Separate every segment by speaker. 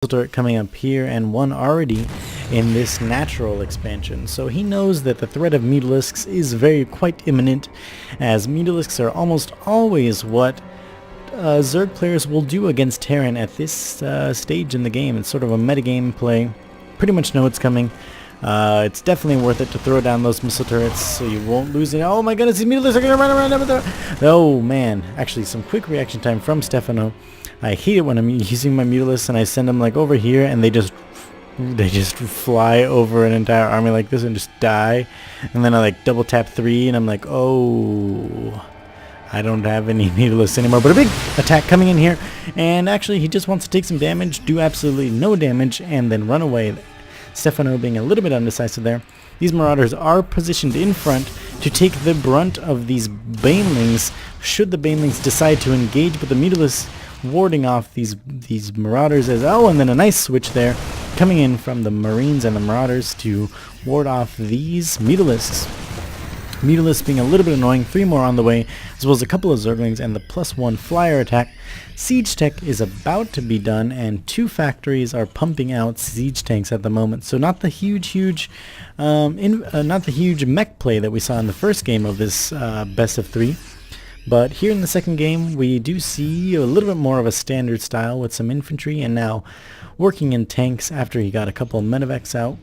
Speaker 1: turret coming up here and one already in this natural expansion. So he knows that the threat of Mutalisks is quite imminent, as Mutalisks are almost always what Zerg players will do against Terran at this stage in the game. It's sort of a metagame play. Pretty much know it's coming. It's definitely worth it to throw down those missile turrets so you won't lose it. Oh my goodness, these Mutalisks are going to run around over there. Oh man, actually some quick reaction time from Stephano. I hate it when I'm using my Mutalisks and I send them like over here and they just fly over an entire army like this and just die. And then I like double tap 3 and I'm like, oh, I don't have any Mutalisks anymore. But a big attack coming in here, and actually he just wants to take some damage, do absolutely no damage, and then run away. Stephano being a little bit undecisive there. These Marauders are positioned in front to take the brunt of these Banelings should the Banelings decide to engage, but the Mutalisks warding off these Marauders as and then a nice switch there coming in from the Marines and the Marauders to ward off these Mutalisks. Mutalisks being a little bit annoying, 3 more on the way, as well as a couple of Zerglings and the +1 flyer attack. Siege tech is about to be done, and 2 factories are pumping out siege tanks at the moment. So not the huge mech play that we saw in the first game of this best of 3. But here in the second game, we do see a little bit more of a standard style with some infantry, and now working in tanks after he got a couple of medevacs out.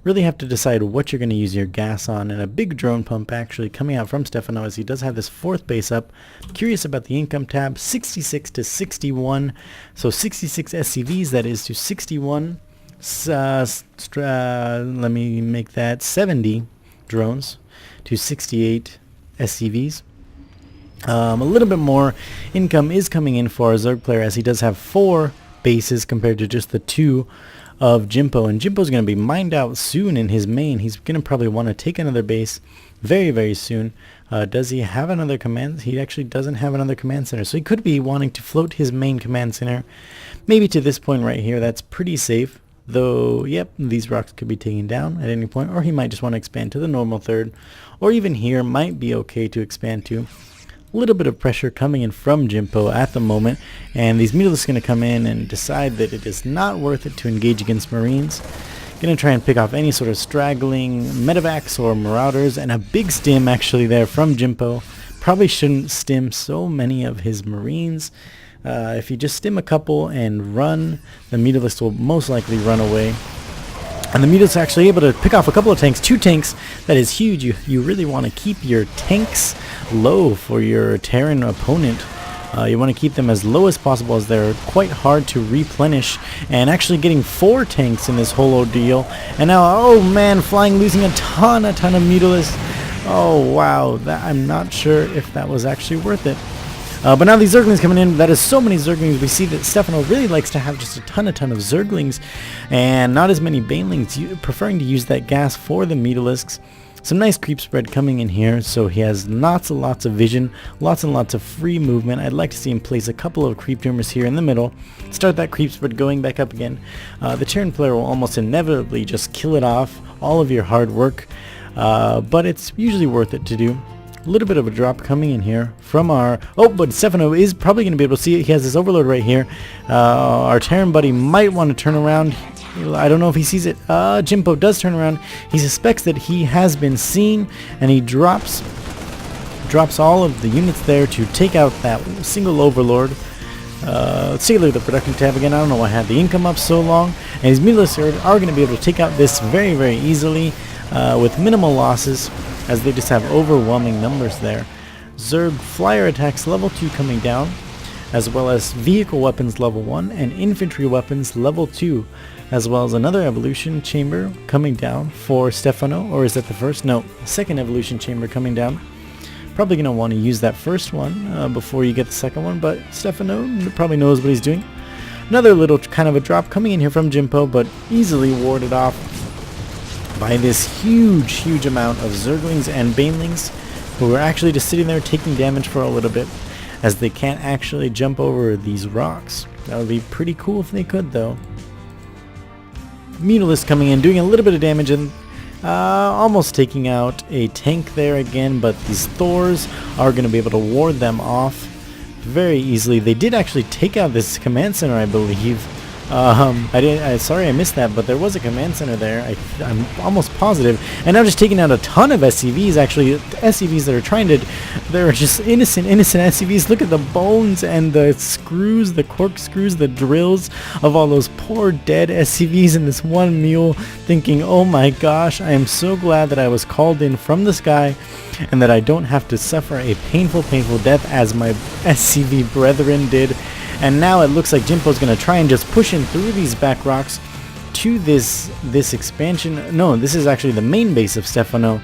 Speaker 1: Really have to decide what you're going to use your gas on, and a big drone pump actually coming out from Stephano as he does have this 4th base up. Curious about the income tab, 66 to 61, so 66 SCVs, that is, to 61, let me make that 70 drones to 68 SCVs. A little bit more income is coming in for a Zerg player, as he does have 4 bases compared to just the 2 of Jimpo, and Jimpo's going to be mined out soon in his main. He's going to probably want to take another base very, very soon. Does he have another command? He actually doesn't have another command center, so he could be wanting to float his main command center. Maybe to this point right here, that's pretty safe. Though, yep, these rocks could be taken down at any point, or he might just want to expand to the normal 3rd, or even here might be okay to expand to. A little bit of pressure coming in from Jimpo at the moment, and these Mutalisks are going to come in and decide that it is not worth it to engage against Marines. Going to try and pick off any sort of straggling medevacs or Marauders, and a big stim actually there from Jimpo. Probably shouldn't stim so many of his Marines. If you just stim a couple and run, the Mutalisks will most likely run away. And the Mutalisks are actually able to pick off a couple of tanks, 2 tanks. That is huge. You really want to keep your tanks low for your Terran opponent. You want to keep them as low as possible, as they're quite hard to replenish. And actually getting 4 tanks in this whole ordeal. And now, oh man, Flying losing a ton of Mutalisks. Oh wow, I'm not sure if that was actually worth it. But now these Zerglings coming in, that is so many Zerglings. We see that Stephano really likes to have just a ton of Zerglings and not as many Banelings, preferring to use that gas for the Mutalisks. Some nice creep spread coming in here, so he has lots and lots of vision, lots and lots of free movement. I'd like to see him place a couple of creep tumors here in the middle, start that creep spread going back up again. The Terran player will almost inevitably just kill it off, all of your hard work, but it's usually worth it to do. A little bit of a drop coming in here from our... but Stephano is probably going to be able to see it. He has this overload right here. Our Terran buddy might want to turn around. I don't know if he sees it. Jimpo does turn around. He suspects that he has been seen, and he drops all of the units there to take out that single overlord. Let's take a look at the production tab again. I don't know why I had the income up so long. And his Mutalisks are going to be able to take out this very, very easily with minimal losses, as they just have overwhelming numbers there. Zerg flyer attacks level 2 coming down, as well as vehicle weapons level 1 and infantry weapons level 2, as well as another evolution chamber coming down for Stephano. Or is that the first? No, second evolution chamber coming down. Probably going to want to use that first one before you get the second one, but Stephano probably knows what he's doing. Another little kind of a drop coming in here from Jimpo, but easily warded off by this huge amount of Zerglings and Banelings, who are actually just sitting there taking damage for a little bit, as they can't actually jump over these rocks. That would be pretty cool if they could, though. Mutalisks coming in, doing a little bit of damage, and almost taking out a tank there again, but these Thors are going to be able to ward them off very easily. They did actually take out this command center, I believe. Sorry I missed that, but there was a command center there. I'm almost positive. And now just taking out a ton of SCVs, actually. SCVs that are trying to... They're just innocent SCVs. Look at the bones and the screws, the corkscrews, the drills of all those poor dead SCVs in this one mule, thinking, oh my gosh, I am so glad that I was called in from the sky and that I don't have to suffer a painful death as my SCV brethren did. And now it looks like Jimpo's going to try and just push in through these back rocks to this expansion. No, this is actually the main base of Stephano.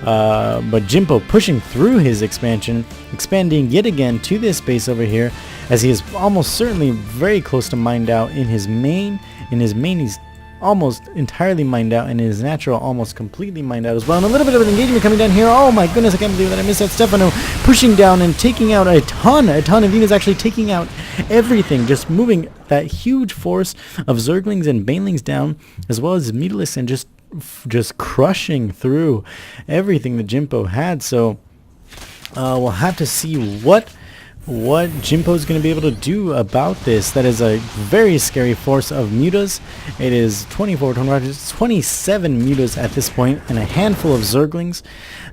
Speaker 1: But Jimpo pushing through his expansion, expanding yet again to this base over here, as he is almost certainly very close to mined out in his main. In his main, he's almost entirely mined out, and in his natural almost completely mined out as well. And a little bit of an engagement coming down here. Oh my goodness, I can't believe that I missed that. Stephano pushing down and taking out a ton of units, actually taking out everything, just moving that huge force of Zerglings and Banelings down, as well as Mutalisks, and just crushing through everything that Jimpo had. So we'll have to see what Jimpo is going to be able to do about this. That is a very scary force of mutas. It is 27 mutas at this point, and a handful of Zerglings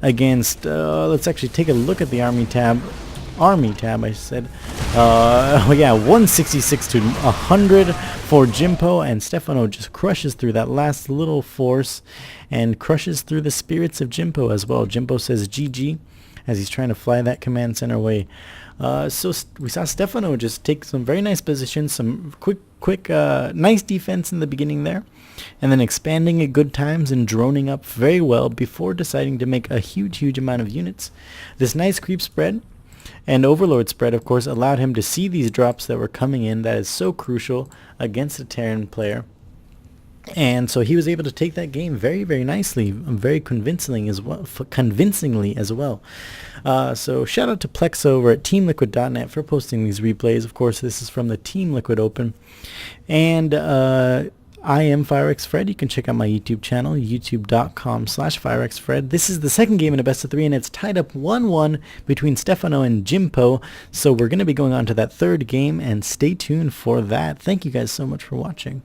Speaker 1: against, let's actually take a look at the army tab, I said. Yeah, 166 to 100 for Jimpo, and Stephano just crushes through that last little force and crushes through the spirits of Jimpo as well. Jimpo says GG as he's trying to fly that command center away. So we saw Stephano just take some very nice positions, some quick nice defense in the beginning there, and then expanding at good times and droning up very well before deciding to make a huge amount of units. This nice creep spread and Overlord spread, of course, allowed him to see these drops that were coming in. That is so crucial against a Terran player. And so he was able to take that game very nicely, very convincingly as well. So shout out to Plex over at TeamLiquid.net for posting these replays. Of course, this is from the TeamLiquid Open. And I am Firexfred. You can check out my YouTube channel, youtube.com/Firexfred. This is the second game in a best of 3, and it's tied up 1-1 between Stephano and Jimpo. So we're going to be going on to that third game, and stay tuned for that. Thank you guys so much for watching.